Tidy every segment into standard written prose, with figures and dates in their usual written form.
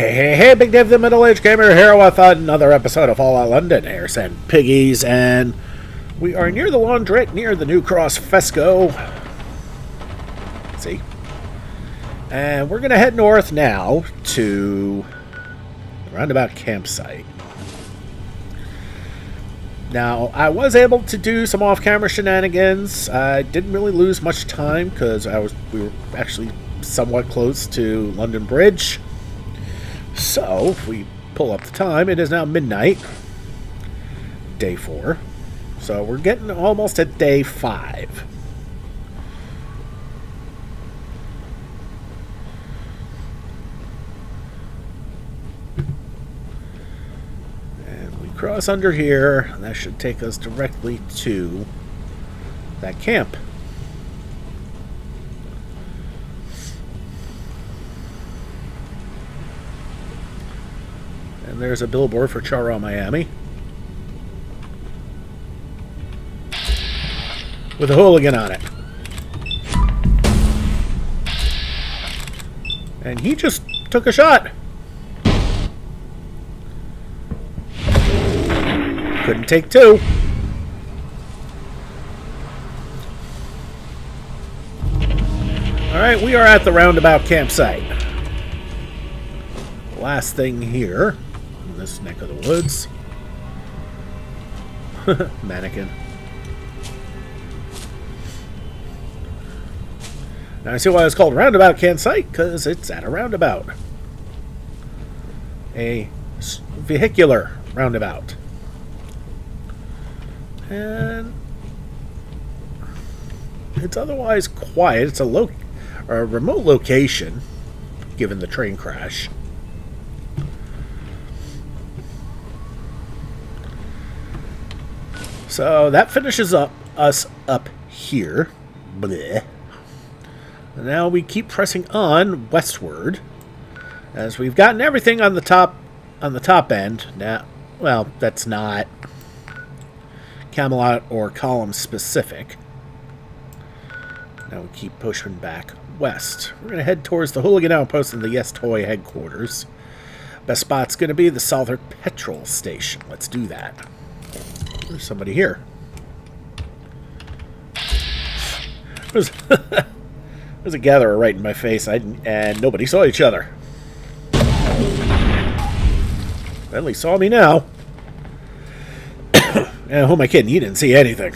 Hey, Big Dave the Middle-Aged Gamer here with another episode of Fallout London, Hares and Piggies, and we are near the laundrette, near the New Cross Fesco. See? And we're going to head north now to the roundabout campsite. Now, I was able to do some off-camera shenanigans. I didn't really lose much time because we were actually somewhat close to London Bridge. So, if we pull up the time, it is now midnight, day 4. So, we're getting almost at day 5. And we cross under here, and that should take us directly to that camp. And there's a billboard for Charo, Miami. With a hooligan on it. And he just took a shot. Couldn't take two. Alright, we are at the roundabout campsite. Last thing here. This neck of the woods. Mannequin. Now I see why it's called roundabout campsite, because it's at a roundabout. A vehicular roundabout. And it's otherwise quiet. It's a remote location, given the train crash. So that finishes us up here. Blech. And now we keep pressing on westward, as we've gotten everything on the top end. Now, well, that's not Camelot or Column specific. Now we keep pushing back west. We're going to head towards the Hooligan Outpost and the Yes Toy headquarters. Best spot's going to be the Southwark Petrol Station. Let's do that. There's somebody here. There's a gatherer right in my face, and nobody saw each other. At least saw me now. And who am I kidding? You didn't see anything.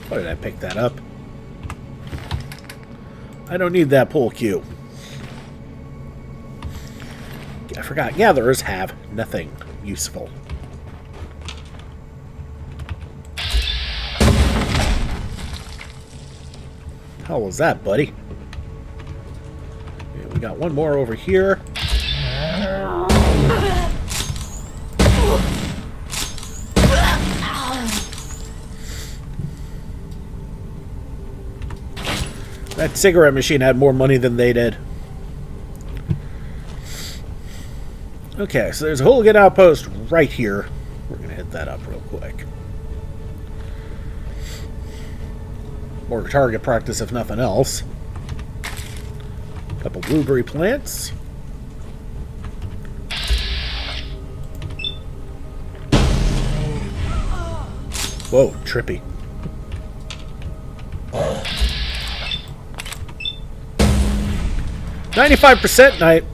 Why did I pick that up? I don't need that pull cue. I forgot, gatherers have nothing useful. How was that, buddy? Okay, we got one more over here. That cigarette machine had more money than they did. Okay, so there's a hooligan outpost right here. We're going to hit that up real quick. More target practice, if nothing else. A couple blueberry plants. Whoa, trippy. 95% night.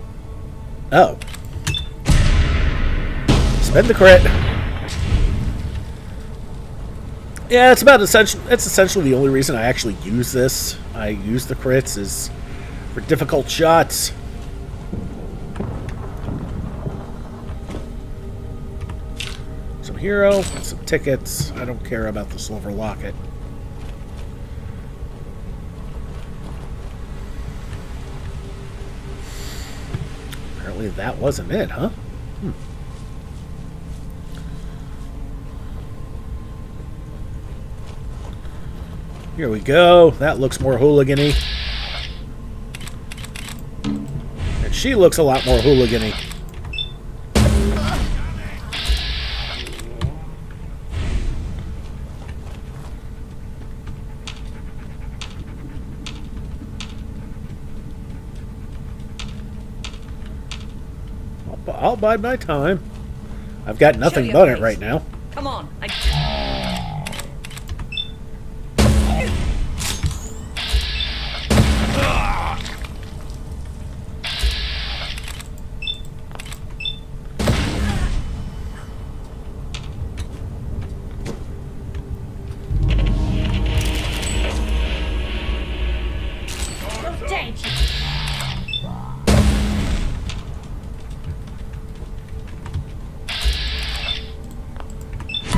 Oh. Spend the crit. Yeah, it's essentially the only reason I actually use this. I use the crits is for difficult shots. Some hero, some tickets. I don't care about the silver locket. Apparently that wasn't it, huh? Here we go. That looks more hooligan-y. And she looks a lot more hooligan-y. I'll bide my time. I've got nothing but it right now. Come on.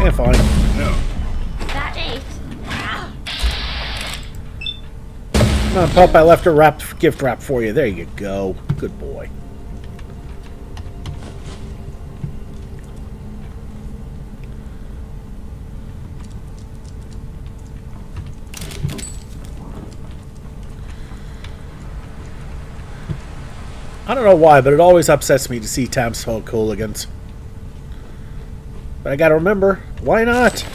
Yeah, fine. That ate. Come on, pup, I left a gift wrap for you. There you go. Good boy. I don't know why, but it always upsets me to see townsfolk hooligans. But I gotta remember, why not?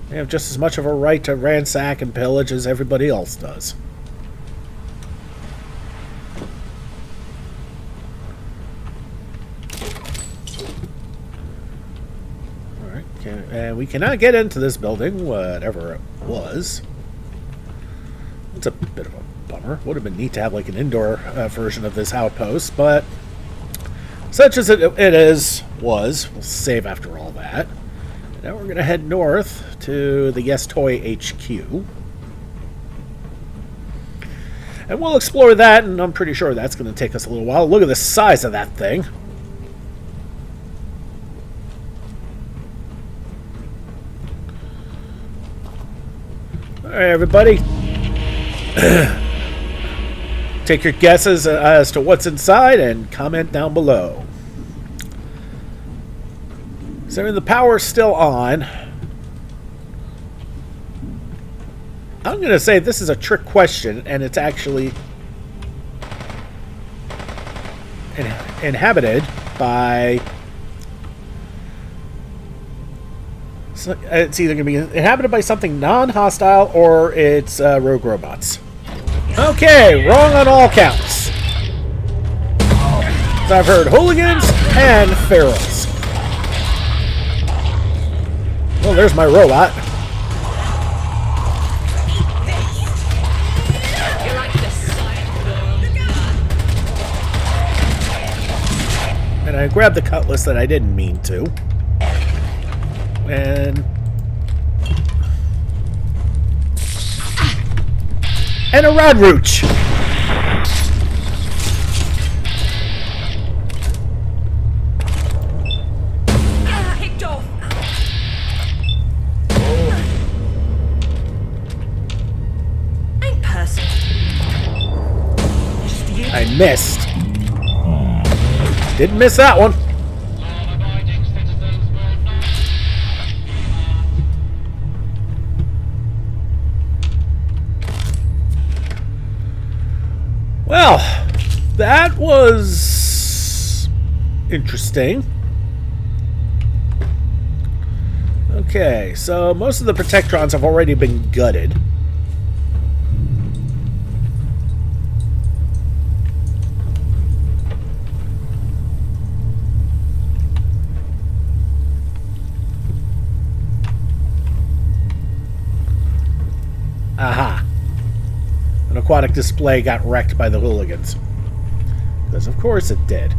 They have just as much of a right to ransack and pillage as everybody else does. Alright, and we cannot get into this building, whatever it was. It's a bit of a bummer. Would have been neat to have like an indoor version of this outpost, but such as it was, we'll save after all that. Now we're going to head north to the Yes Toy HQ. And we'll explore that, and I'm pretty sure that's going to take us a little while. Look at the size of that thing. Alright, everybody. Take your guesses as to what's inside and comment down below. So the power's still on. I'm going to say this is a trick question, and it's actually inhabited by... It's either going to be inhabited by something non-hostile or it's rogue robots. Okay, wrong on all counts. So I've heard hooligans and ferals. Well, there's my robot. And I grabbed the cutlass that I didn't mean to. And a rod rooch. I missed. Didn't miss that one. Well, that was interesting. Okay, so most of the Protectrons have already been gutted. Aha. An aquatic display got wrecked by the hooligans. Because of course it did.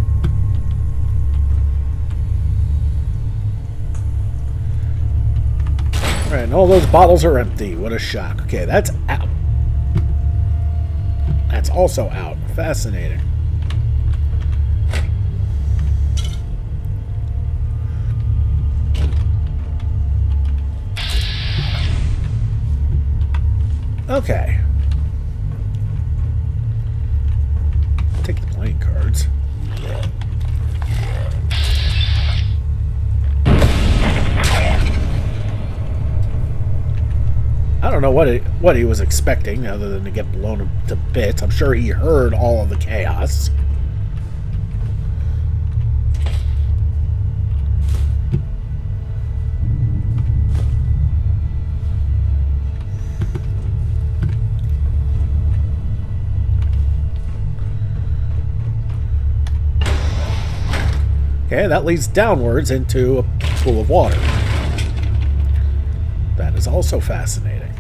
Alright, and all those bottles are empty. What a shock. Okay, that's out. That's also out. Fascinating. Okay. Take the playing cards. I don't know what he was expecting other than to get blown to bits. I'm sure he heard all of the chaos. Okay, that leads downwards into a pool of water. That is also fascinating.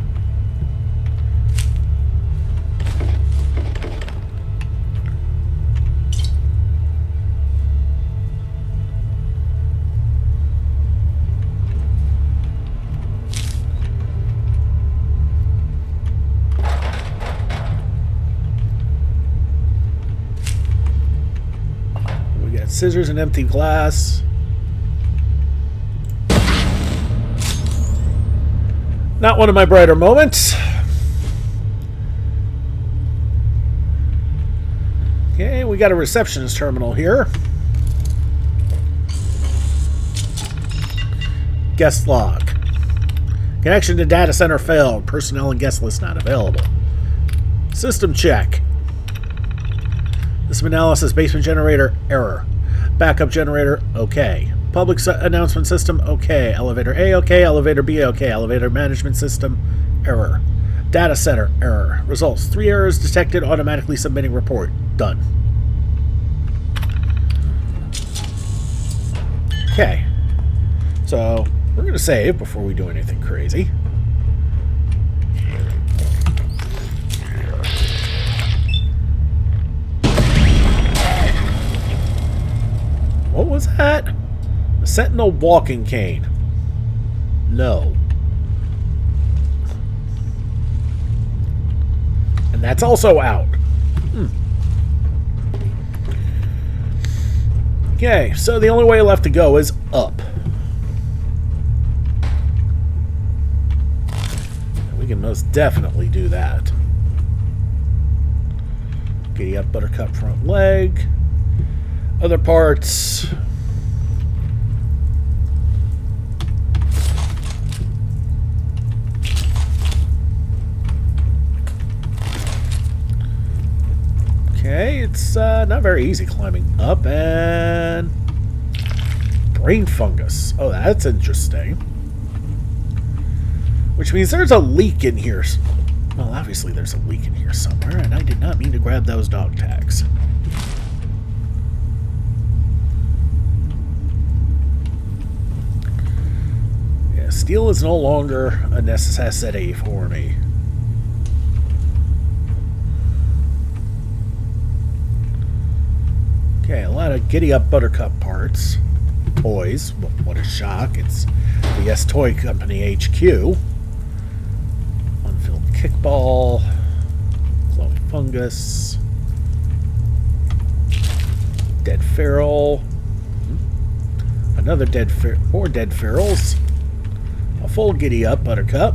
Scissors and empty glass. Not one of my brighter moments. Okay, we got a receptionist terminal here. Guest log. Connection to data center failed. Personnel and guest list not available. System check. System analysis. Basement generator error. Backup generator, okay. Public announcement system, okay. Elevator A, okay. Elevator B, okay. Elevator management system, error. Data center, error. Results, 3 errors detected, automatically submitting report. Done. Okay. So, we're going to save before we do anything crazy. What was that? The Sentinel walking cane. No. And that's also out. Okay, so the only way left to go is up. We can most definitely do that. Giddy up buttercup front leg. Other parts. Okay, it's not very easy climbing up. And brain fungus. Oh, that's interesting. Which means there's a leak in here. Well, obviously there's a leak in here somewhere, and I did not mean to grab those dog tags. Steel is no longer a necessity for me. Okay, a lot of giddy up buttercup parts. Toys. What a shock. It's the Yes Toy Company HQ. Unfilled kickball. Glowing fungus. Dead feral. Another dead feral. More dead ferals. A full giddy up buttercup.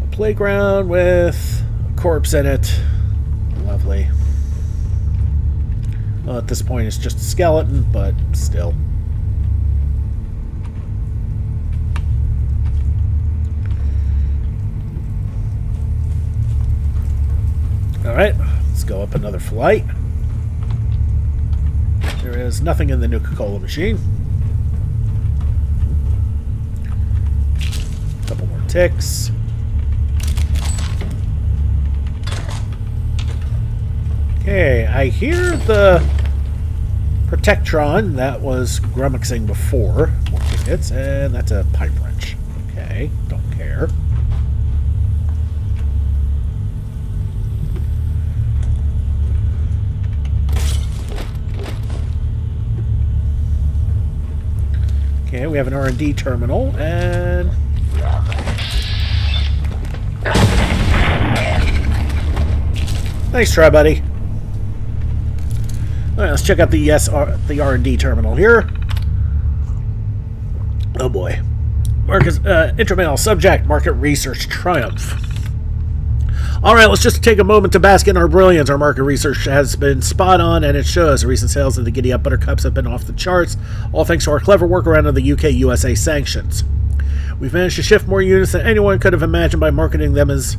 A playground with a corpse in it. Lovely. Well, at this point it's just a skeleton, but still. Alright, let's go up another flight. There is nothing in the Nuka-Cola machine. A couple more ticks. Okay, I hear the Protectron that was grummoxing before. More tickets, and that's a pipe wrench. Okay, don't care. Okay, we have an R&D terminal, and... Nice try, buddy. Alright, let's check out the R&D terminal here. Oh boy. Intramail subject, market research triumph. Alright, let's just take a moment to bask in our brilliance. Our market research has been spot on, and it shows. Recent sales of the Giddy Up Buttercups have been off the charts, all thanks to our clever workaround of the UK-USA sanctions. We've managed to shift more units than anyone could have imagined by marketing them as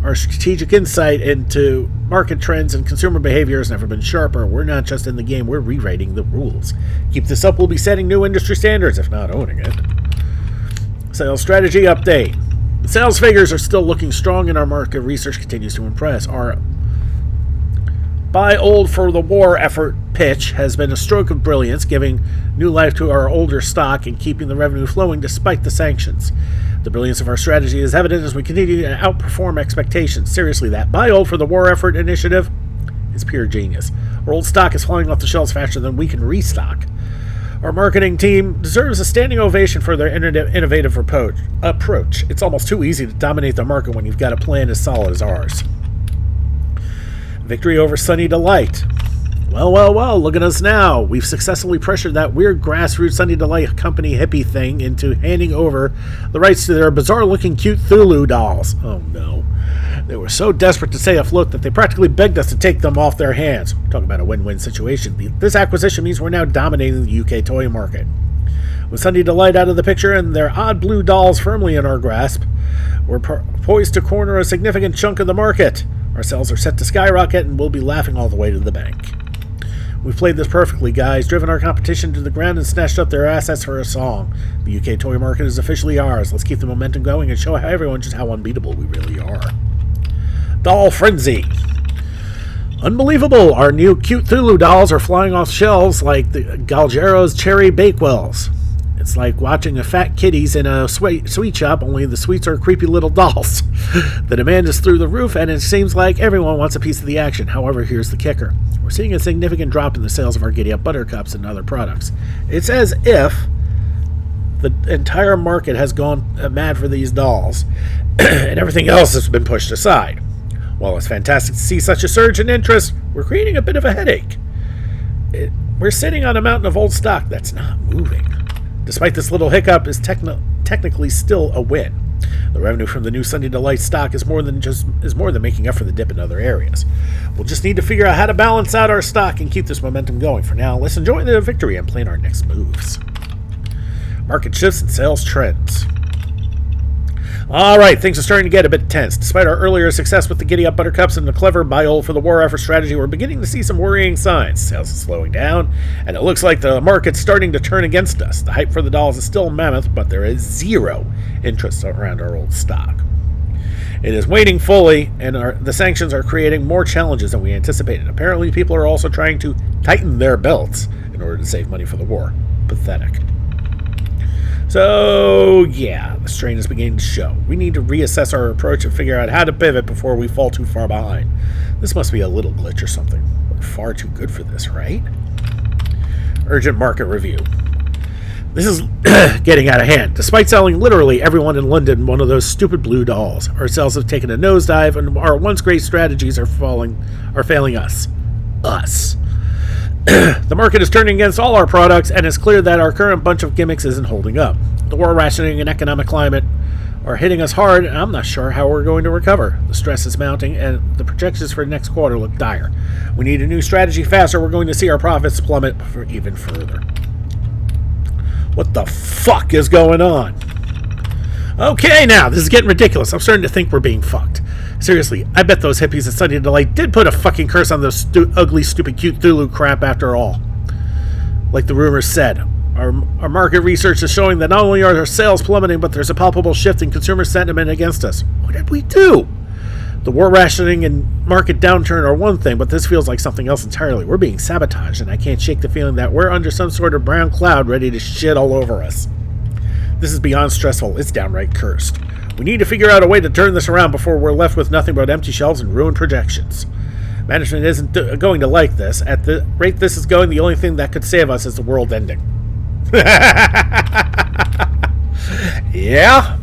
our strategic insight into market trends and consumer behavior has never been sharper. We're not just in the game, we're rewriting the rules. Keep this up, we'll be setting new industry standards, if not owning it. Sales strategy update. Sales figures are still looking strong, and our market research continues to impress. Our buy old for the war effort pitch has been a stroke of brilliance, giving new life to our older stock and keeping the revenue flowing despite the sanctions. The brilliance of our strategy is evident as we continue to outperform expectations. Seriously, that buy old for the war effort initiative is pure genius. Our old stock is flying off the shelves faster than we can restock. Our marketing team deserves a standing ovation for their innovative approach. It's almost too easy to dominate the market when you've got a plan as solid as ours. Victory over Sunny Delight. Well, look at us now. We've successfully pressured that weird grassroots Sunny Delight company hippie thing into handing over the rights to their bizarre-looking cute Cthulhu dolls. Oh no. They were so desperate to stay afloat that they practically begged us to take them off their hands. Talking about a win-win situation. This acquisition means we're now dominating the UK toy market. With Sunny Delight out of the picture and their odd blue dolls firmly in our grasp, we're poised to corner a significant chunk of the market. Our sales are set to skyrocket and we'll be laughing all the way to the bank. We've played this perfectly, guys, driven our competition to the ground and snatched up their assets for a song. The UK toy market is officially ours. Let's keep the momentum going and show everyone just how unbeatable we really are. Doll Frenzy. Unbelievable! Our new cute Cthulhu dolls are flying off shelves like the Galgero's Cherry Bakewells. It's like watching a fat kitties in a sweet shop, only the sweets are creepy little dolls. The demand is through the roof, and it seems like everyone wants a piece of the action. However, here's the kicker. We're seeing a significant drop in the sales of our Giddy Up Buttercups and other products. It's as if the entire market has gone mad for these dolls, and everything else has been pushed aside. While it's fantastic to see such a surge in interest, we're creating a bit of a headache. We're sitting on a mountain of old stock that's not moving. Despite this little hiccup, is technically still a win. The revenue from the new Sunny Delight stock is more than making up for the dip in other areas. We'll just need to figure out how to balance out our stock and keep this momentum going. For now, let's enjoy the victory and plan our next moves. Market shifts and sales trends. Alright, things are starting to get a bit tense. Despite our earlier success with the Giddy Up Buttercups and the clever buy old for the war effort strategy, we're beginning to see some worrying signs. Sales is slowing down, and it looks like the market's starting to turn against us. The hype for the dolls is still mammoth, but there is zero interest around our old stock. It is waning fully, and the sanctions are creating more challenges than we anticipated. Apparently, people are also trying to tighten their belts in order to save money for the war. Pathetic. So, yeah, the strain is beginning to show. We need to reassess our approach and figure out how to pivot before we fall too far behind. This must be a little glitch or something. We're far too good for this, right? Urgent market review. This is getting out of hand. Despite selling literally everyone in London one of those stupid blue dolls, our sales have taken a nosedive and our once great strategies are failing us. The market is turning against all our products, and it's clear that our current bunch of gimmicks isn't holding up. The war rationing and economic climate are hitting us hard, and I'm not sure how we're going to recover. The stress is mounting, and the projections for next quarter look dire. We need a new strategy fast, or we're going to see our profits plummet even further. What the fuck is going on? Okay, now, this is getting ridiculous. I'm starting to think we're being fucked. Seriously, I bet those hippies at Sunny Delight did put a fucking curse on those ugly, stupid, cute Cthulhu crap after all. Like the rumors said, our market research is showing that not only are our sales plummeting, but there's a palpable shift in consumer sentiment against us. What did we do? The war rationing and market downturn are one thing, but this feels like something else entirely. We're being sabotaged, and I can't shake the feeling that we're under some sort of brown cloud ready to shit all over us. This is beyond stressful. It's downright cursed. We need to figure out a way to turn this around before we're left with nothing but empty shelves and ruined projections. Management isn't going to like this. At the rate this is going, the only thing that could save us is the world ending. Yeah?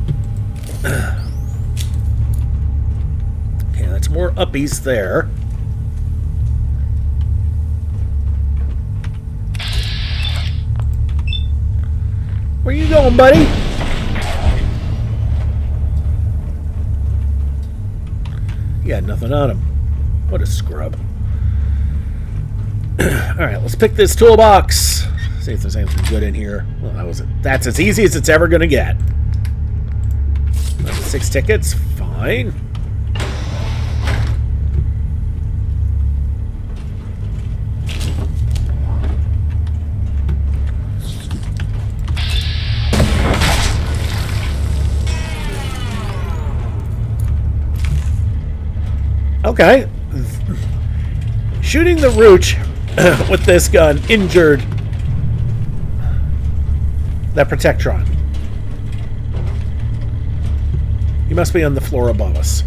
Okay, that's more uppies there. Where you going, buddy? He had nothing on him. What a scrub. Alright, let's pick this toolbox. See if there's anything good in here. Well, that's as easy as it's ever going to get. 6 tickets. Fine. Okay. Shooting the Rooch with this gun injured that Protectron. He must be on the floor above us.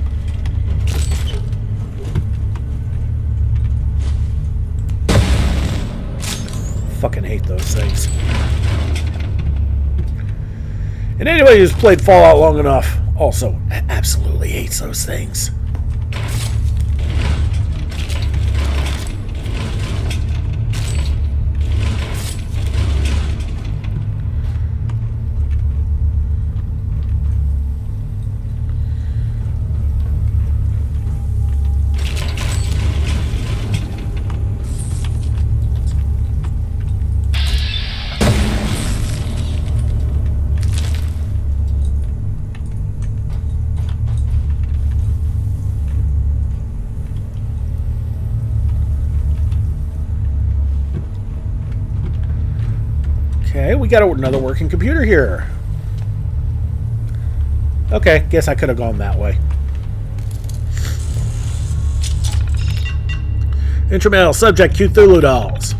Fucking hate those things. And anybody who's played Fallout long enough also absolutely hates those things. Okay, we got another working computer here. Okay, guess I could have gone that way. Intramail subject Cthulhu dolls.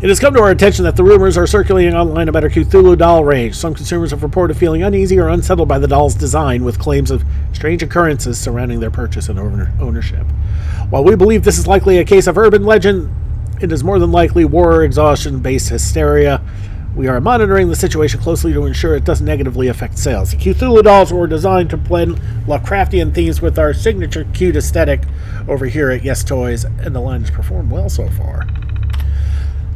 It has come to our attention that the rumors are circulating online about our Cthulhu doll range. Some consumers have reported feeling uneasy or unsettled by the doll's design, with claims of strange occurrences surrounding their purchase and ownership. While we believe this is likely a case of urban legend, it is more than likely war or exhaustion-based hysteria. We are monitoring the situation closely to ensure it doesn't negatively affect sales. The Cthulhu dolls were designed to blend Lovecraftian themes with our signature cute aesthetic over here at Yes Toys, and the line has performed well so far.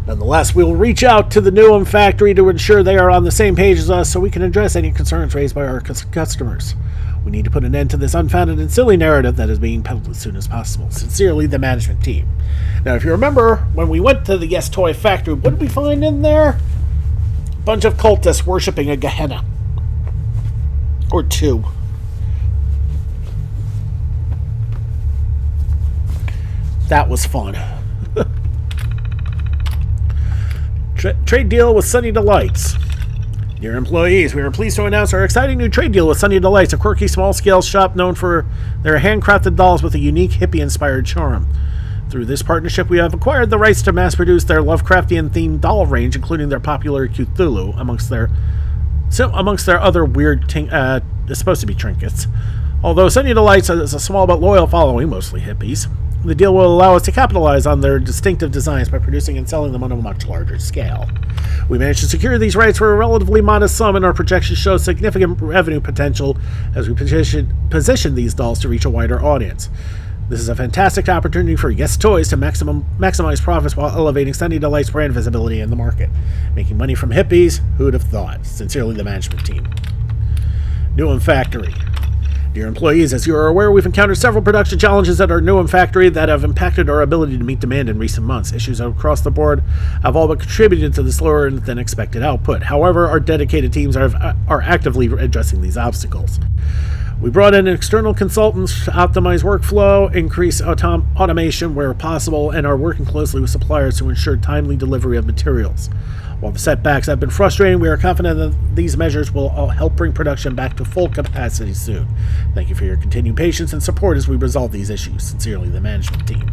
Nonetheless, we will reach out to the Newham factory to ensure they are on the same page as us so we can address any concerns raised by our customers. We need to put an end to this unfounded and silly narrative that is being peddled as soon as possible. Sincerely, the management team. Now, if you remember, when we went to the Yes Toy factory, what did we find in there? Bunch of cultists worshipping a Gehenna. Or two. That was fun. Trade deal with Sunny Delights. Dear employees, we are pleased to announce our exciting new trade deal with Sunny Delights, a quirky small-scale shop known for their handcrafted dolls with a unique hippie-inspired charm. Through this partnership, we have acquired the rights to mass-produce their Lovecraftian-themed doll range, including their popular Cthulhu, amongst their other weird, supposed to be trinkets. Although Sunny Delights has a small but loyal following, mostly hippies, the deal will allow us to capitalize on their distinctive designs by producing and selling them on a much larger scale. We managed to secure these rights for a relatively modest sum, and our projections show significant revenue potential as we position these dolls to reach a wider audience. This is a fantastic opportunity for Yes Toys to maximize profits while elevating Sunny Delight's brand visibility in the market. Making money from hippies? Who would have thought? Sincerely, the management team. Newham Factory. Dear employees, as you are aware, we've encountered several production challenges at our Newham Factory that have impacted our ability to meet demand in recent months. Issues across the board have all but contributed to the slower than expected output. However, our dedicated teams are actively addressing these obstacles. We brought in external consultants to optimize workflow, increase automation where possible, and are working closely with suppliers to ensure timely delivery of materials. While the setbacks have been frustrating, we are confident that these measures will help bring production back to full capacity soon. Thank you for your continued patience and support as we resolve these issues. Sincerely, the management team.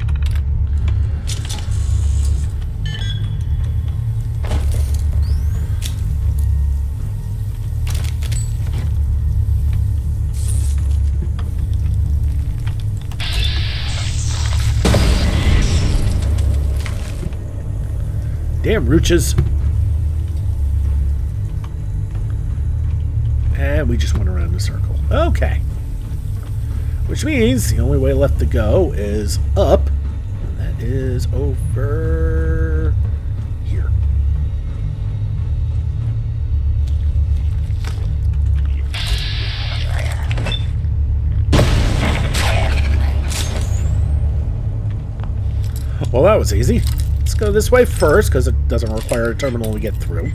Damn Rooches. And we just went around in a circle. Okay. Which means the only way left to go is up. And that is over here. Well, that was easy. Let's go this way first, because it doesn't require a terminal to get through.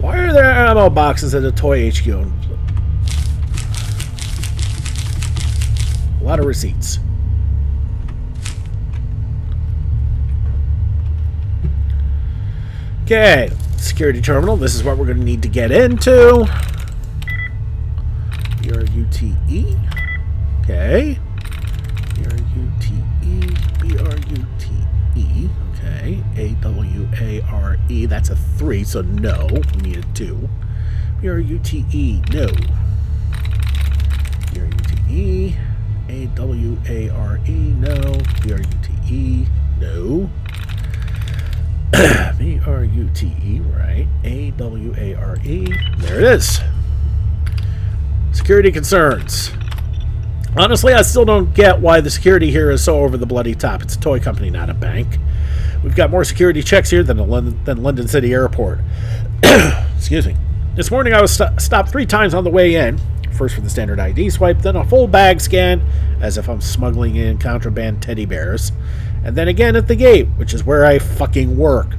Why Here there are ammo boxes at the Toy HQ. A lot of receipts. Okay, security terminal. This is what we're going to need to get into. B-R-U-T-E. Okay. B-R-U-T-E. B-R-U-T-E. Okay. A-W-A-R-E. That's a 3, so no. We need a 2. B-R-U-T-E. No. B-R-U-T-E. A-W-A-R-E. No. B-R-U-T-E. No. B-R-U-T-E. Right. A-W-A-R-E. There it is. Security concerns. Honestly, I still don't get why the security here is so over the bloody top. It's a toy company, not a bank. We've got more security checks here than London City Airport. Excuse me. This morning I was stopped 3 times on the way in. First for the standard ID swipe, then a full bag scan, as if I'm smuggling in contraband teddy bears. And then again at the gate, which is where I fucking work.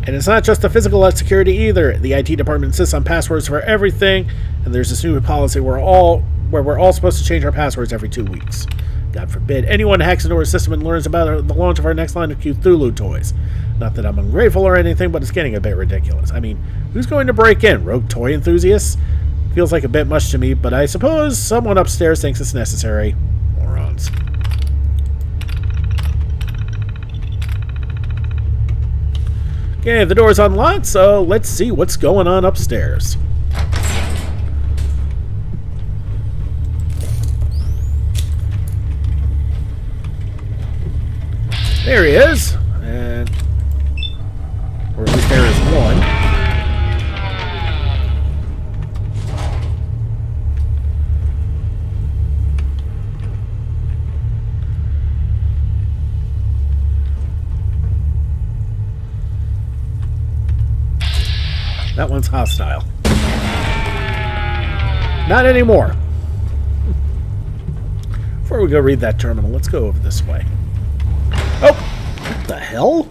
And it's not just the physical security either. The IT department insists on passwords for everything, and there's this new policy where we're all supposed to change our passwords every 2 weeks. God forbid anyone hacks into our system and learns about the launch of our next line of Cthulhu toys. Not that I'm ungrateful or anything, but it's getting a bit ridiculous. I mean, who's going to break in? Rogue toy enthusiasts? Feels like a bit much to me, but I suppose someone upstairs thinks it's necessary. Morons. Okay, the door's unlocked, so let's see what's going on upstairs. There he is. And... or at least there is one. That one's hostile. Not anymore. Before we go read that terminal, let's go over this way. Oh! What the hell?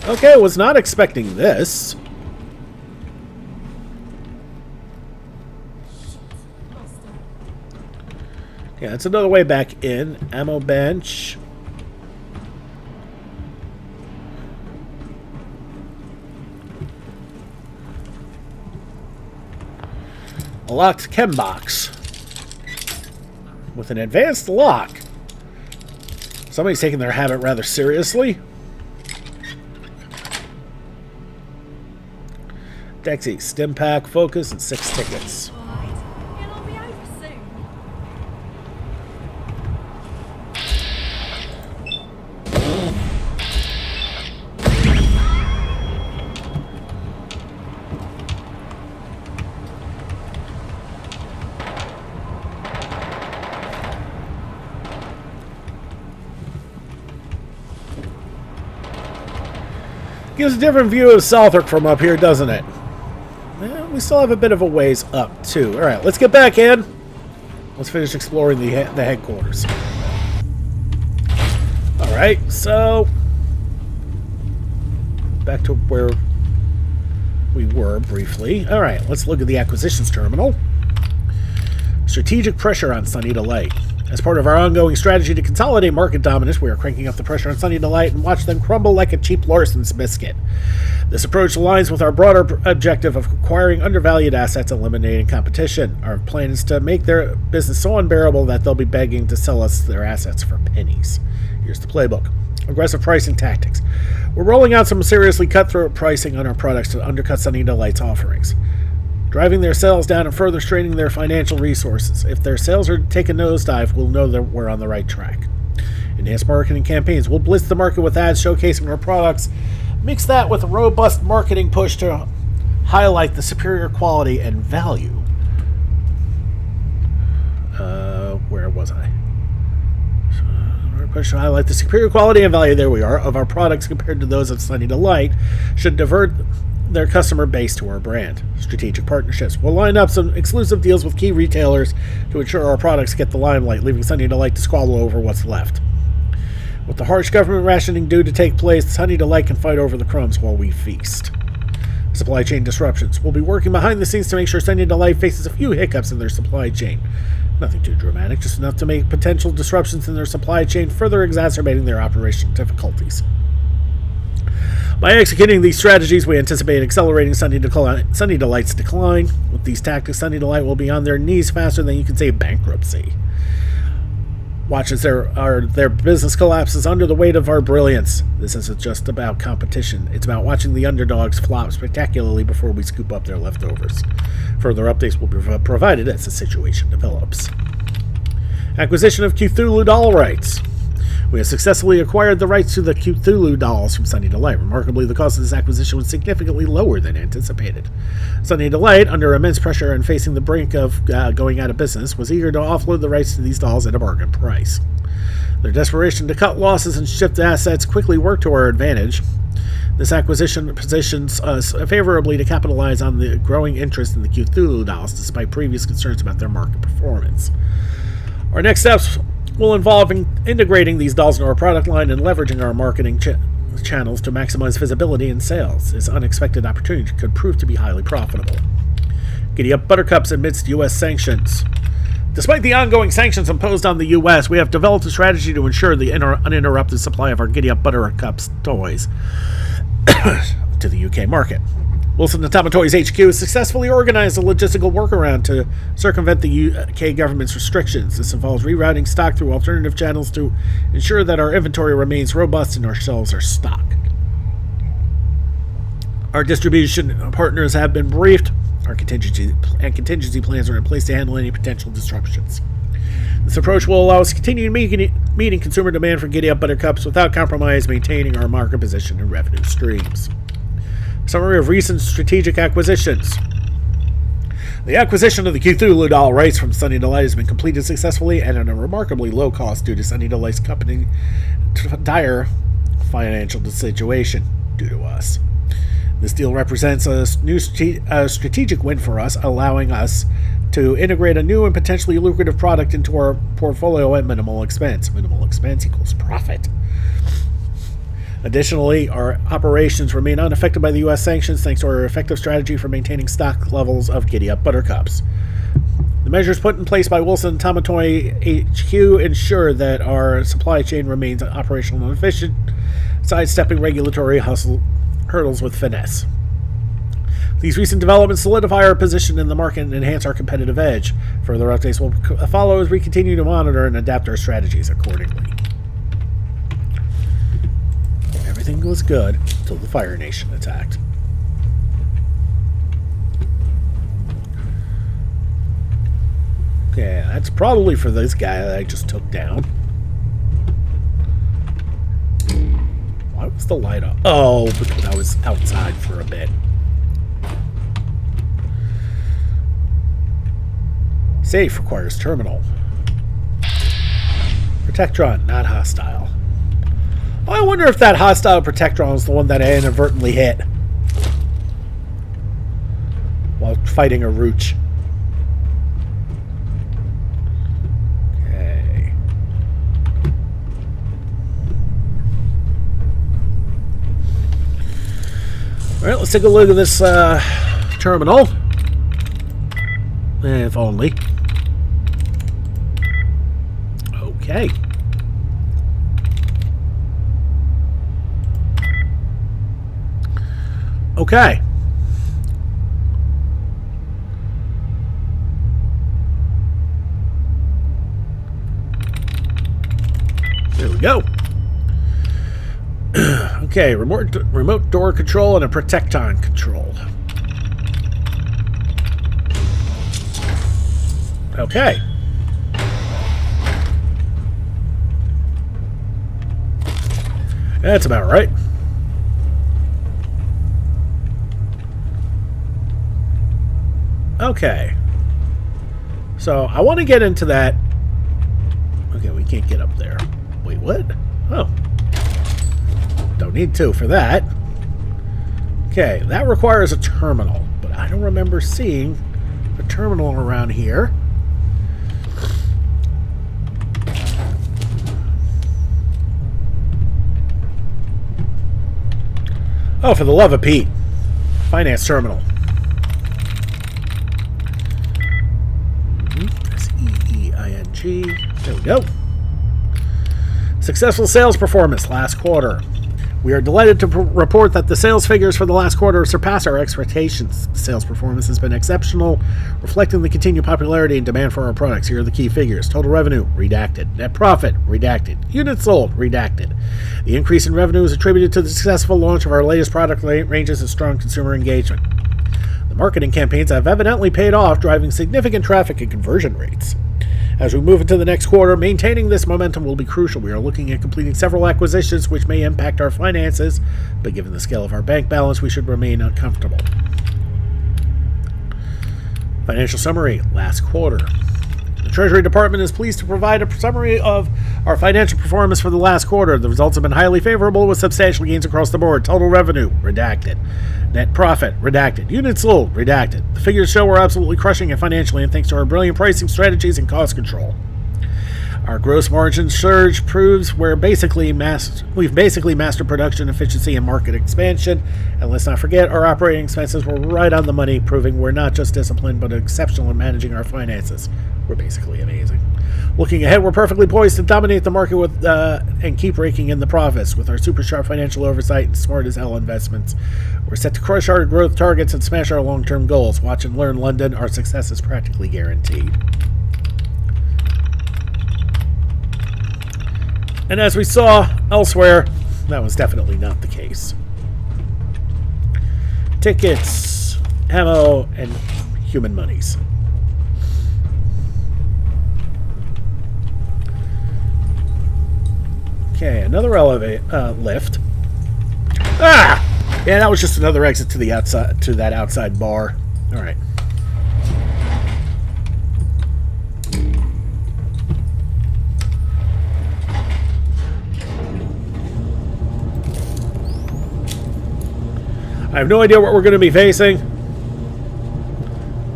Okay, was not expecting this. Yeah, it's another way back in. Ammo bench. A locked chem box with an advanced lock. Somebody's taking their habit rather seriously. Dexy, stim pack, focus, and 6 tickets. It'll be over soon. Gives a different view of Southwark from up here, doesn't it? Well, we still have a bit of a ways up, too. Alright, let's get back in. Let's finish exploring the headquarters. Alright, so... back to where we were, briefly. Alright, let's look at the acquisitions terminal. Strategic pressure on Sunny Delight. As part of our ongoing strategy to consolidate market dominance, we are cranking up the pressure on Sunny Delight and watch them crumble like a cheap Larson's biscuit. This approach aligns with our broader objective of acquiring undervalued assets and eliminating competition. Our plan is to make their business so unbearable that they'll be begging to sell us their assets for pennies. Here's the playbook. Aggressive pricing tactics. We're rolling out some seriously cutthroat pricing on our products to undercut Sunny Delight's offerings, driving their sales down and further straining their financial resources. If their sales are to take a nosedive, we'll know that we're on the right track. Enhanced marketing campaigns. We'll blitz the market with ads showcasing our products. Mix that with a robust marketing push to highlight the superior quality and value. Where was I? Push to highlight the superior quality and value, there we are, of our products compared to those of Sunny Delight should divert their customer base to our brand. Strategic partnerships. We'll line up some exclusive deals with key retailers to ensure our products get the limelight, leaving Sunny Delight to squabble over what's left. With the harsh government rationing due to take place, Sunny Delight can fight over the crumbs while we feast. Supply chain disruptions. We'll be working behind the scenes to make sure Sunny Delight faces a few hiccups in their supply chain. Nothing too dramatic, just enough to make potential disruptions in their supply chain, further exacerbating their operational difficulties. By executing these strategies, we anticipate accelerating Sunny Delight's decline. With these tactics, Sunny Delight will be on their knees faster than you can say bankruptcy. Watch as their business collapses under the weight of our brilliance. This isn't just about competition. It's about watching the underdogs flop spectacularly before we scoop up their leftovers. Further updates will be provided as the situation develops. Acquisition of Cthulhu doll rights. We have successfully acquired the rights to the Cthulhu dolls from Sunny Delight. Remarkably, the cost of this acquisition was significantly lower than anticipated. Sunny Delight, under immense pressure and facing the brink of going out of business, was eager to offload the rights to these dolls at a bargain price. Their desperation to cut losses and shift assets quickly worked to our advantage. This acquisition positions us favorably to capitalize on the growing interest in the Cthulhu dolls, despite previous concerns about their market performance. Our next steps will involve integrating these dolls into our product line and leveraging our marketing channels to maximize visibility and sales. This unexpected opportunity could prove to be highly profitable. Giddy Up Buttercups amidst U.S. sanctions. Despite the ongoing sanctions imposed on the U.S., we have developed a strategy to ensure the uninterrupted supply of our Giddy Up Buttercups toys to the UK market. Wilson and Toys HQ has successfully organized a logistical workaround to circumvent the UK government's restrictions. This involves rerouting stock through alternative channels to ensure that our inventory remains robust and our shelves are stocked. Our distribution partners have been briefed. Our contingency plans are in place to handle any potential disruptions. This approach will allow us to continue meeting consumer demand for Giddy Up Buttercups without compromise, maintaining our market position and revenue streams. Summary of recent strategic acquisitions. The acquisition of the Cthulhu doll rights from Sunny Delight has been completed successfully and at a remarkably low cost due to Sunny Delight's company's dire financial situation due to us. This deal represents a new strategic win for us, allowing us to integrate a new and potentially lucrative product into our portfolio at minimal expense. Minimal expense equals profit. Additionally, our operations remain unaffected by the U.S. sanctions thanks to our effective strategy for maintaining stock levels of Giddy Up Buttercups. The measures put in place by Wilson and Toy HQ ensure that our supply chain remains operational and efficient, sidestepping regulatory hurdles with finesse. These recent developments solidify our position in the market and enhance our competitive edge. Further updates will follow as we continue to monitor and adapt our strategies accordingly. Everything was good until the Fire Nation attacked. Okay, that's probably for this guy that I just took down. Why was the light off? Oh, because I was outside for a bit. Safe requires terminal. Protectron, not hostile. I wonder if that hostile Protectron is the one that I inadvertently hit while fighting a Rooch. Okay. Alright, let's take a look at this terminal. If only. Okay. Okay. There we go. Okay, remote door control and a Protecton control. Okay. That's about right. Okay. So, I want to get into that. Okay, we can't get up there. Wait, what? Oh. Don't need to for that. Okay, that requires a terminal, but I don't remember seeing a terminal around here. Oh, for the love of Pete. Finance terminal. S-E-E-I-N-G. There we go. Successful sales performance last quarter. We are delighted to report that the sales figures for the last quarter surpass our expectations. The sales performance has been exceptional, reflecting the continued popularity and demand for our products. Here are the key figures. Total revenue, redacted. Net profit, redacted. Units sold, redacted. The increase in revenue is attributed to the successful launch of our latest product ranges and strong consumer engagement. The marketing campaigns have evidently paid off, driving significant traffic and conversion rates. As we move into the next quarter, maintaining this momentum will be crucial. We are looking at completing several acquisitions which may impact our finances, but given the scale of our bank balance, we should remain uncomfortable. Financial summary, last quarter. The Treasury Department is pleased to provide a summary of our financial performance for the last quarter. The results have been highly favorable with substantial gains across the board. Total revenue, redacted. Net profit, redacted. Units sold, redacted. The figures show we're absolutely crushing it financially, and thanks to our brilliant pricing strategies and cost control. Our gross margin surge proves we've basically mastered production efficiency and market expansion. And let's not forget, our operating expenses were right on the money, proving we're not just disciplined, but exceptional in managing our finances. We're basically amazing. Looking ahead, we're perfectly poised to dominate the market with and keep raking in the profits. With our super sharp financial oversight and smart as hell investments, we're set to crush our growth targets and smash our long-term goals. Watch and learn, London. Our success is practically guaranteed. And as we saw elsewhere, that was definitely not the case. Tickets, ammo, and human monies. Okay, another lift. Ah! Yeah, that was just another exit to the outside, to that outside bar. All right. I have no idea what we're going to be facing.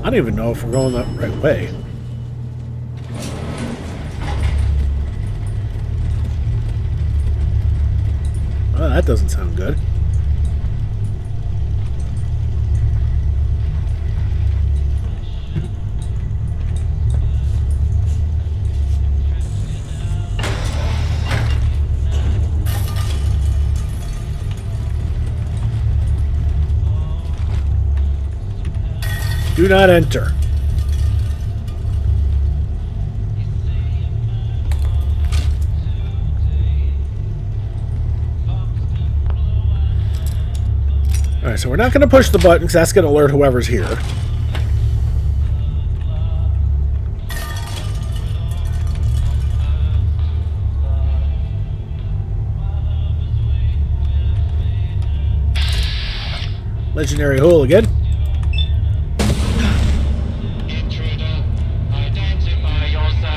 I don't even know if we're going the right way. Well, that doesn't sound good. Do not enter. Alright, so we're not going to push the button because that's going to alert whoever's here. Legendary hooligan.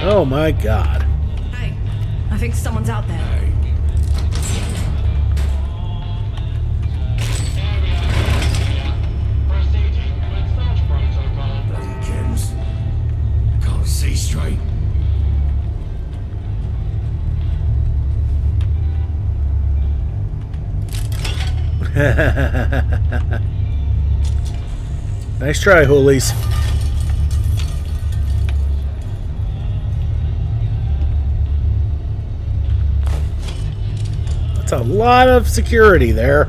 Oh my god. Hey, I think someone's out there. Bloody chems. Can't see straight. Nice try, hoolies. That's a lot of security there.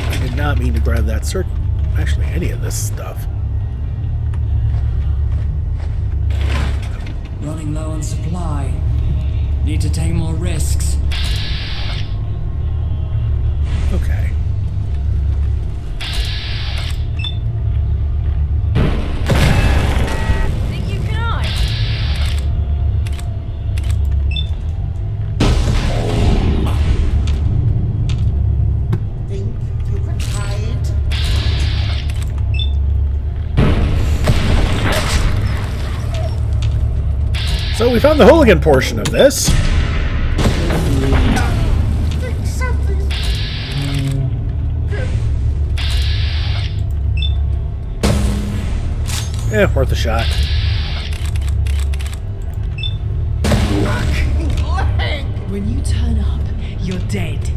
I did not mean to grab that actually any of this stuff. Running low on supply. Need to take more risks. Okay. Think you can hide? Think you can hide? So we found the hooligan portion of this. Think something. Worth a shot. Leg. When you turn up, You're dead.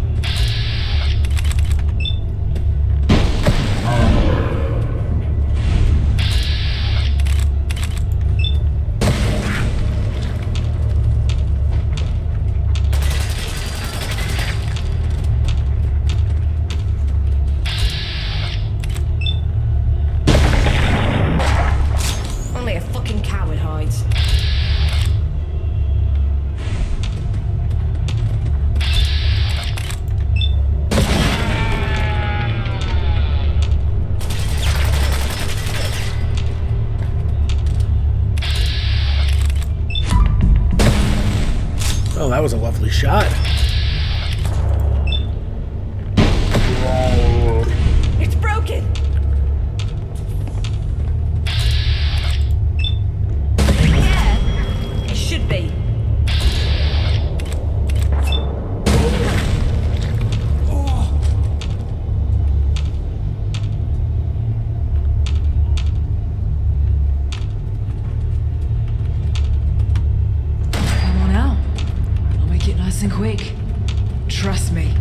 Only a fucking coward hides. Oh, that was a lovely shot. It's broken! Yeah, it should be. Come on out. I'll make it nice and quick. Trust me.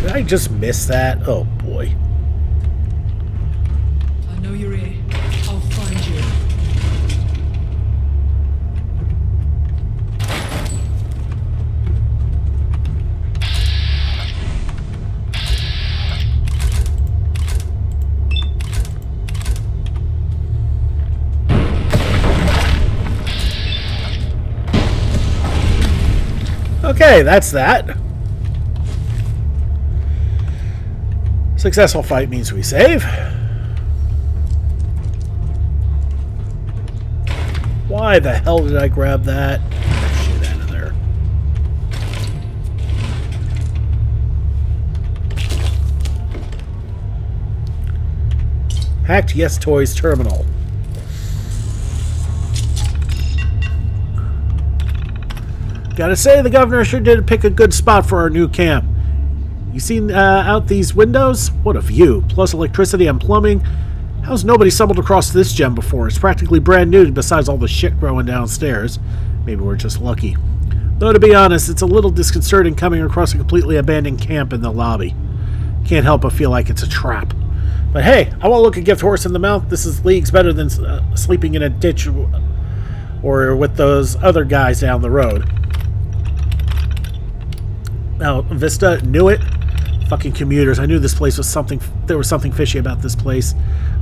Did I just miss that? Oh boy. I know you're here. I'll find you. Okay, that's that. Successful fight means we save. Why the hell did I grab that? Get that shit out of there. Hacked Yes Toys terminal. Gotta say, the governor sure did pick a good spot for our new camp. You seen out these windows? What a view. Plus electricity and plumbing. How's nobody stumbled across this gem before? It's practically brand new besides all the shit growing downstairs. Maybe we're just lucky. Though to be honest, it's a little disconcerting coming across a completely abandoned camp in the lobby. Can't help but feel like it's a trap. But hey, I won't look a gift horse in the mouth. This is leagues better than sleeping in a ditch or with those other guys down the road. Now, Vista knew it. Fucking commuters. I knew this place was something. There was something fishy about this place.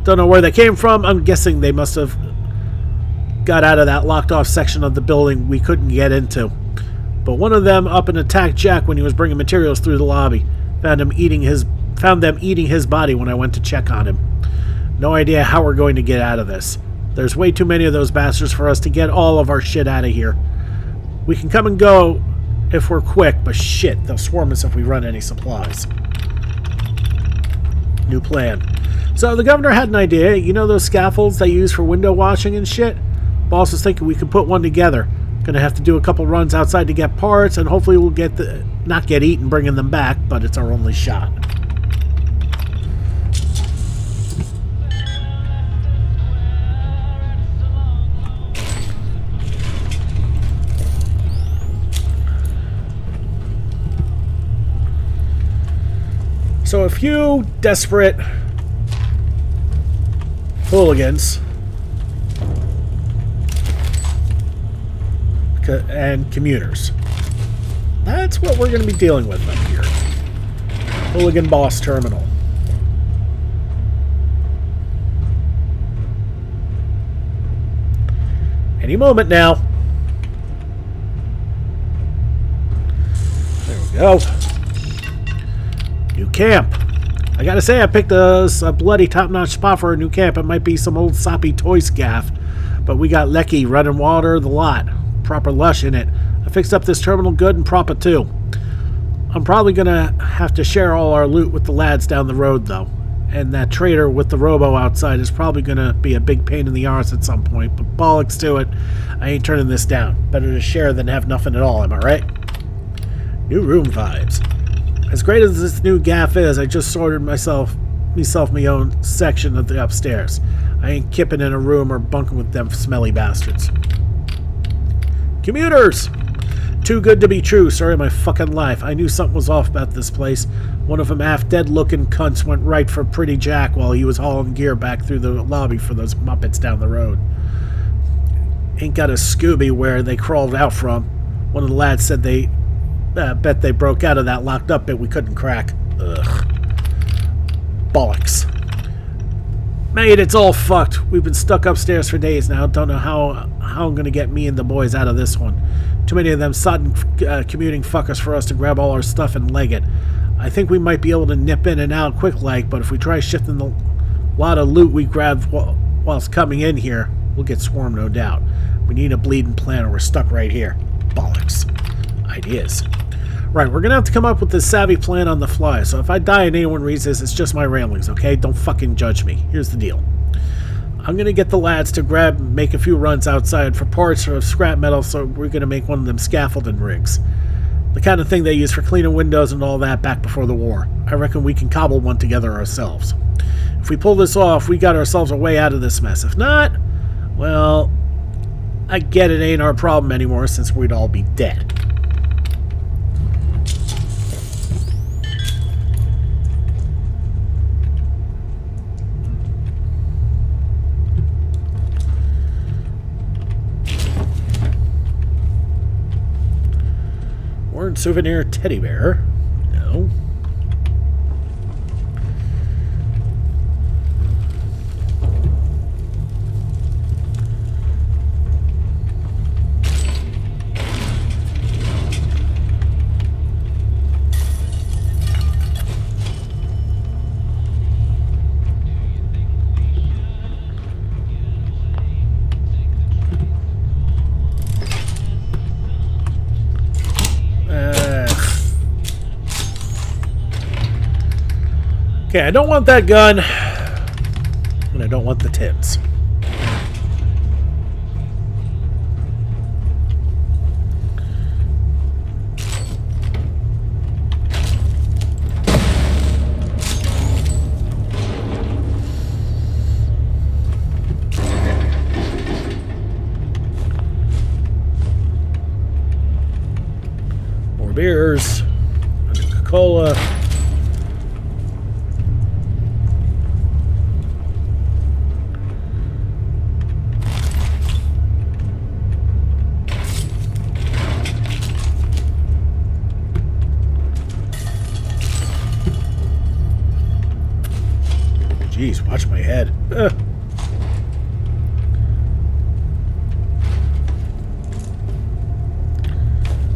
Don't know where they came from. I'm guessing they must have got out of that locked off section of the building we couldn't get into. But one of them up and attacked Jack when he was bringing materials through the lobby. Found them eating his body when I went to check on him. No idea how we're going to get out of this. There's way too many of those bastards for us to get all of our shit out of here. We can come and go if we're quick, but shit, they'll swarm us if we run any supplies. New plan. So the governor had an idea. You know those scaffolds they use for window washing and shit? Boss is thinking we could put one together. Gonna have to do a couple runs outside to get parts, and hopefully we'll not get eaten bringing them back, but it's our only shot. So a few desperate hooligans and commuters. That's what we're going to be dealing with up here. Hooligan Boss Terminal. Any moment now. There we go. New camp. I gotta say, I picked a bloody top-notch spot for a new camp. It might be some old soppy toy scaff, but we got Lecky, running water, the lot. Proper lush in it. I fixed up this terminal good and proper too. I'm probably gonna have to share all our loot with the lads down the road though. And that traitor with the robo outside is probably going to be a big pain in the arse at some point, but bollocks to it. I ain't turning this down. Better to share than have nothing at all, am I right? New room vibes. As great as this new gaff is, I just sorted myself my own section of the upstairs. I ain't kipping in a room or bunking with them smelly bastards. Commuters! Too good to be true, story of my fucking life. I knew something was off about this place. One of them half-dead looking cunts went right for Pretty Jack while he was hauling gear back through the lobby for those Muppets down the road. Ain't got a Scooby where they crawled out from. One of the lads said they bet they broke out of that locked up bit we couldn't crack. Ugh. Bollocks. Mate, it's all fucked. We've been stuck upstairs for days now. Don't know how I'm gonna get me and the boys out of this one. Too many of them sodden commuting fuckers for us to grab all our stuff and leg it. I think we might be able to nip in and out quick like, but if we try shifting the lot of loot we grabbed whilst coming in here, we'll get swarmed, no doubt. We need a bleeding plan or we're stuck right here. Bollocks. Ideas. Right, we're gonna have to come up with this savvy plan on the fly, so if I die and anyone reads this, it's just my ramblings, okay? Don't fucking judge me. Here's the deal. I'm gonna get the lads to grab and make a few runs outside for parts or scrap metal, so we're gonna make one of them scaffolding rigs. The kind of thing they used for cleaning windows and all that back before the war. I reckon we can cobble one together ourselves. If we pull this off, we got ourselves a way out of this mess. If not, well, I get it ain't our problem anymore since we'd all be dead. Worn souvenir teddy bear. No. Okay, I don't want that gun, and I don't want the Tims. More beers, Coca-Cola. Jeez, watch my head. Ugh.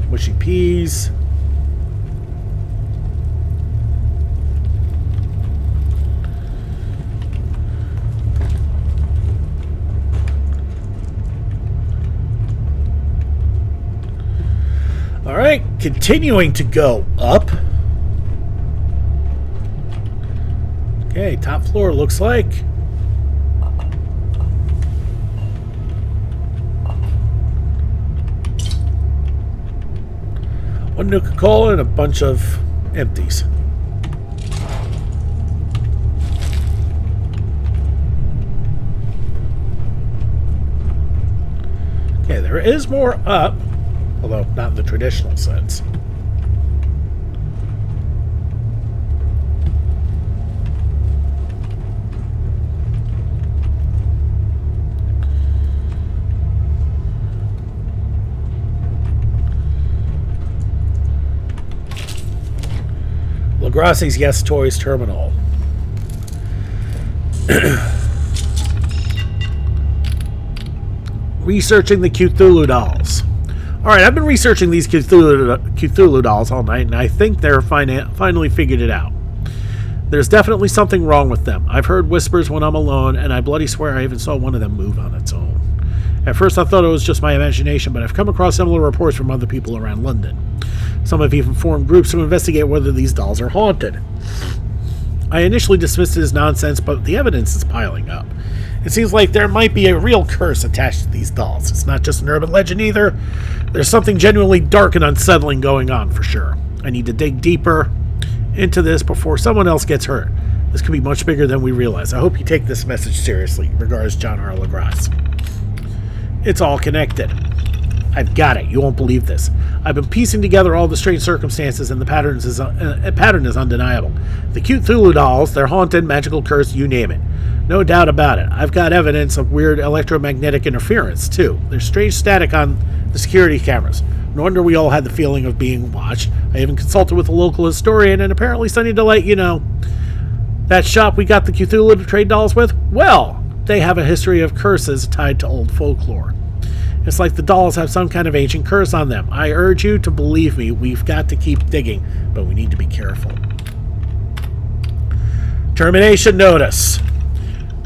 Mushy peas. All right, continuing to go up. Okay, top floor looks like. One Nuka-Cola and a bunch of empties. Okay, there is more up, although not in the traditional sense. Grassi's Yes Toys Terminal. Researching the Cthulhu dolls. Alright, I've been researching these Cthulhu dolls all night, and I think they're finally figured it out. There's definitely something wrong with them. I've heard whispers when I'm alone, and I bloody swear I even saw one of them move on its own. At first I thought it was just my imagination, but I've come across similar reports from other people around London. Some have even formed groups to investigate whether these dolls are haunted. I initially dismissed it as nonsense, but the evidence is piling up. It seems like there might be a real curse attached to these dolls. It's not just an urban legend either. There's something genuinely dark and unsettling going on for sure. I need to dig deeper into this before someone else gets hurt. This could be much bigger than we realize. I hope you take this message seriously. Regards, John R. LaGrasse. It's all connected. I've got it. You won't believe this. I've been piecing together all the strange circumstances, and the pattern is undeniable. The cute Cthulhu dolls, they're haunted, magical curse, you name it. No doubt about it. I've got evidence of weird electromagnetic interference, too. There's strange static on the security cameras. No wonder we all had the feeling of being watched. I even consulted with a local historian, and apparently Sunny Delight, you know, that shop we got the Cthulhu to trade dolls with, well, they have a history of curses tied to old folklore. It's like the dolls have some kind of ancient curse on them. I urge you to believe me. We've got to keep digging, but we need to be careful. Termination notice.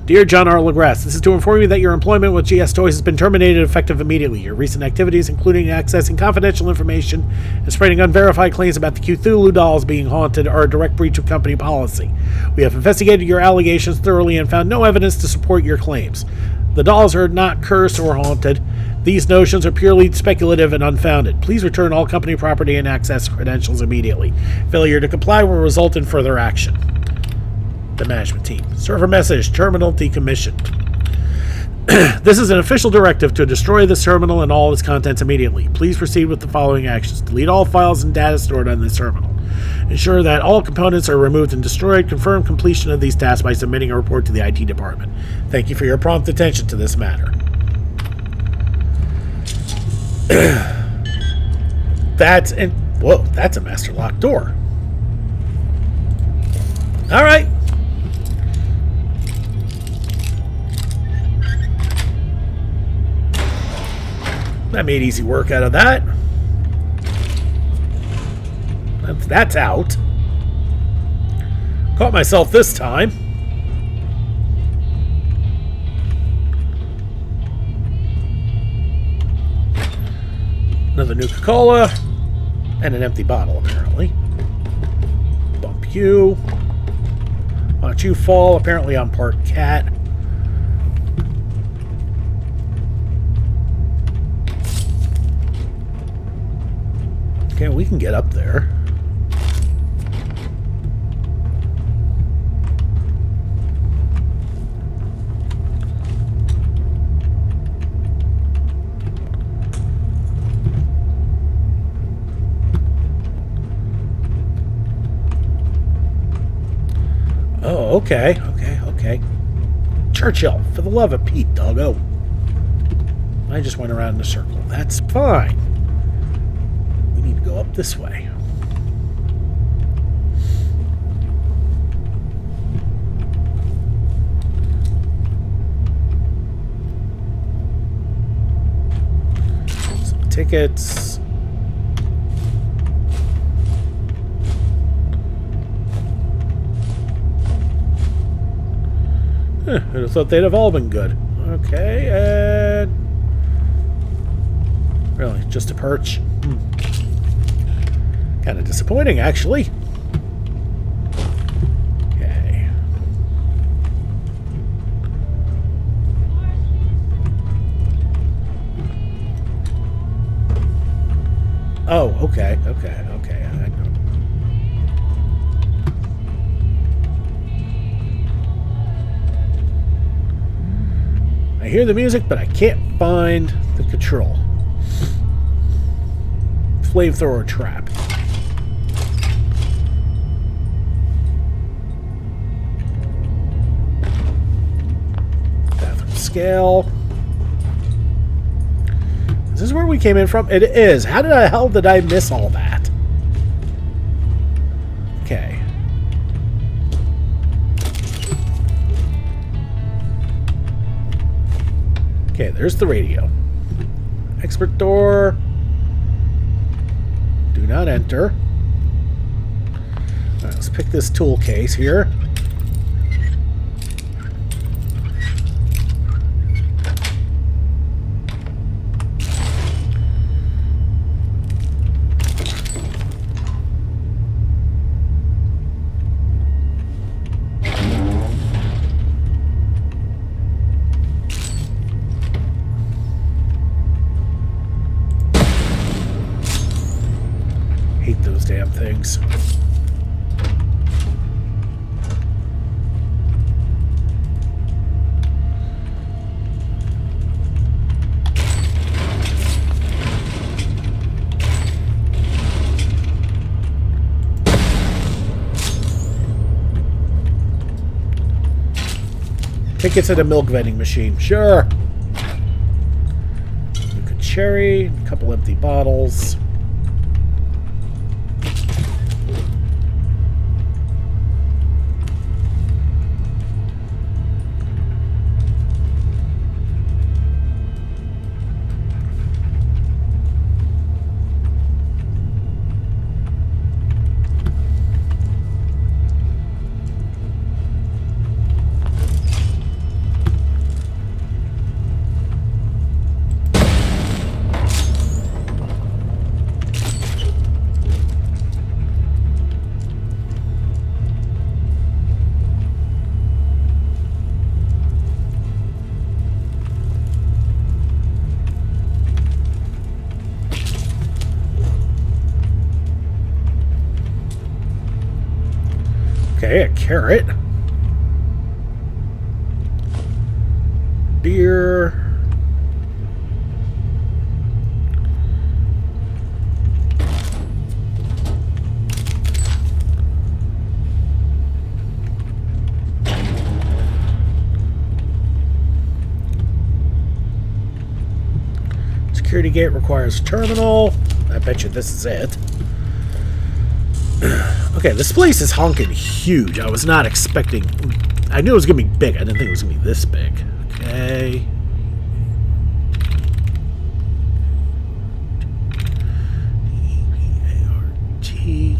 Dear John R. LaGrasse, this is to inform you that your employment with GS Toys has been terminated effective immediately. Your recent activities, including accessing confidential information and spreading unverified claims about the Cthulhu dolls being haunted, are a direct breach of company policy. We have investigated your allegations thoroughly and found no evidence to support your claims. The dolls are not cursed or haunted. These notions are purely speculative and unfounded. Please return all company property and access credentials immediately. Failure to comply will result in further action. The management team. Server message. Terminal decommissioned. This is an official directive to destroy this terminal and all its contents immediately. Please proceed with the following actions. Delete all files and data stored on this terminal. Ensure that all components are removed and destroyed. Confirm completion of these tasks by submitting a report to the IT department. Thank you for your prompt attention to this matter. Whoa, that's a master lock door. All right. That made easy work out of that. That's out. Caught myself this time. Another Nuka-Cola. And an empty bottle, apparently. Bump you. Why don't you fall? Apparently I'm part cat. Okay, we can get up there. Oh, okay. Churchill, for the love of Pete, doggo. I just went around in a circle. That's fine. We need to go up this way. Some tickets. I thought they'd have all been good. Okay, and... Really, just a perch? Kind of disappointing, actually. Okay. Oh, okay. I know. I hear the music, but I can't find the control. Flamethrower trap. Bathroom scale. Is this where we came in from? It is. How the hell did I miss all that? Okay. Okay, there's the radio. Expert door. Do not enter. Alright, let's pick this tool case here. those damn things. Take it to the milk vending machine. Sure. Luca cherry, a couple empty bottles. Okay, a carrot. Beer. Security gate requires terminal. I bet you this is it. Okay, this place is honkin' huge. I was not expecting... I knew it was going to be big. I didn't think it was going to be this big. Okay. D-E-P-A-R-T.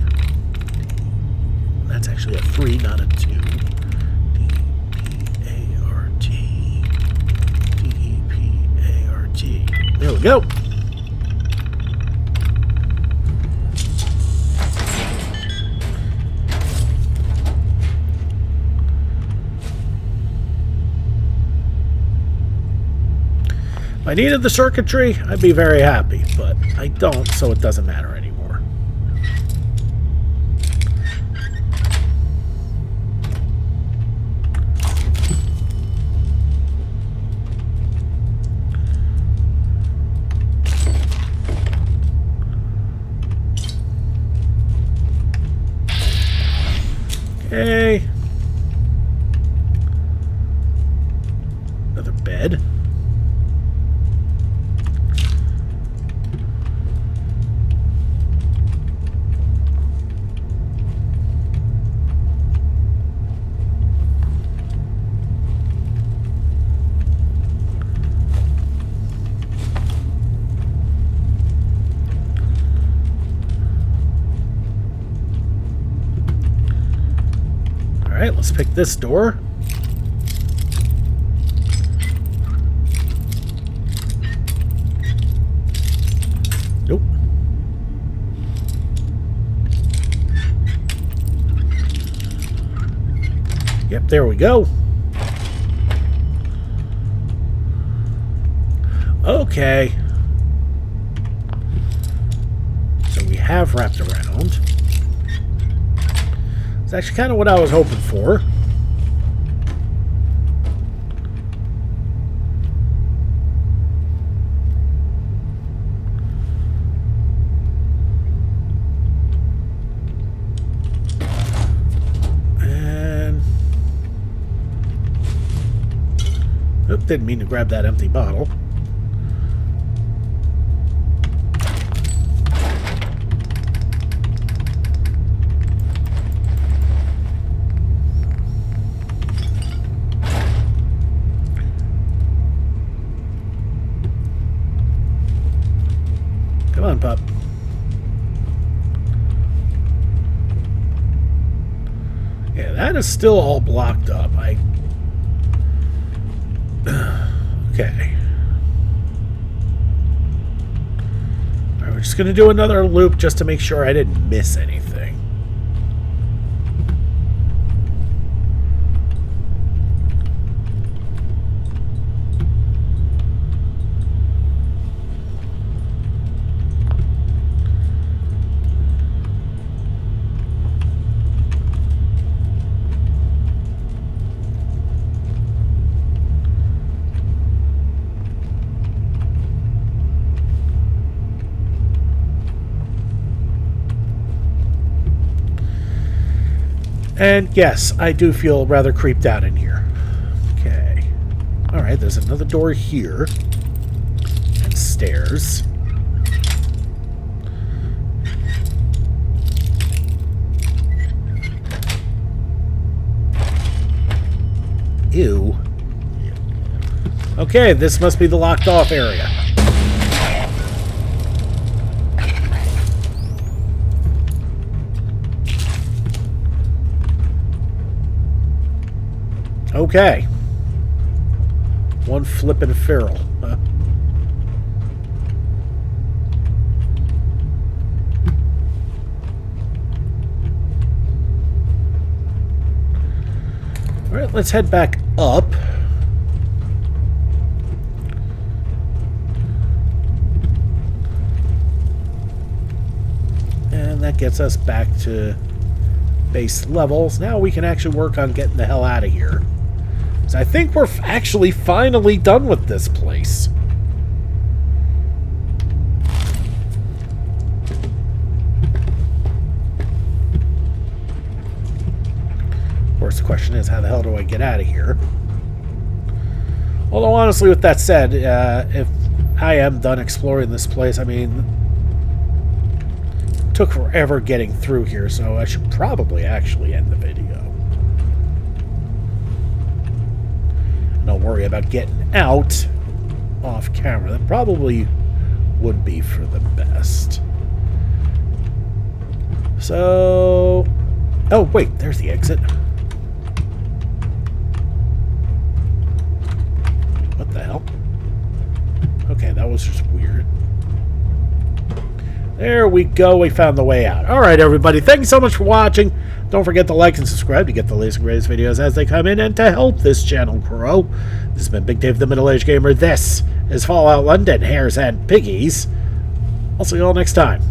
That's actually a 3, not a 2. D-E-P-A-R-T. D-E-P-A-R-T. There we go. If I needed the circuitry, I'd be very happy, but I don't, so it doesn't matter anymore. Okay. Another bed. Alright, let's pick this door. Nope. Yep, there we go. Okay. So we have wrapped around. It's actually kind of what I was hoping for. And... Oop, didn't mean to grab that empty bottle. Come on, pup. Yeah, that is still all blocked up. Okay. Alright, we're just going to do another loop just to make sure I didn't miss anything. And yes, I do feel rather creeped out in here. Okay. Alright, there's another door here. And stairs. Ew. Okay, this must be the locked off area. Okay. One flippin' feral. Huh? Alright, let's head back up. And that gets us back to base levels. Now we can actually work on getting the hell out of here. So I think we're actually finally done with this place. Of course, the question is, how the hell do I get out of here? Although, honestly, with that said, if I am done exploring this place, I mean, it took forever getting through here, so I should probably actually end the video. Don't worry about getting out off camera. That probably would be for the best. So... oh, wait, there's the exit. What the hell? Okay, that was just weird. There we go. We found the way out. Alright, everybody. Thank you so much for watching. Don't forget to like and subscribe to get the latest and greatest videos as they come in and to help this channel grow. This has been Big Dave the Middle-Aged Gamer. This is Fallout London, Hares, and Piggies. I'll see you all next time.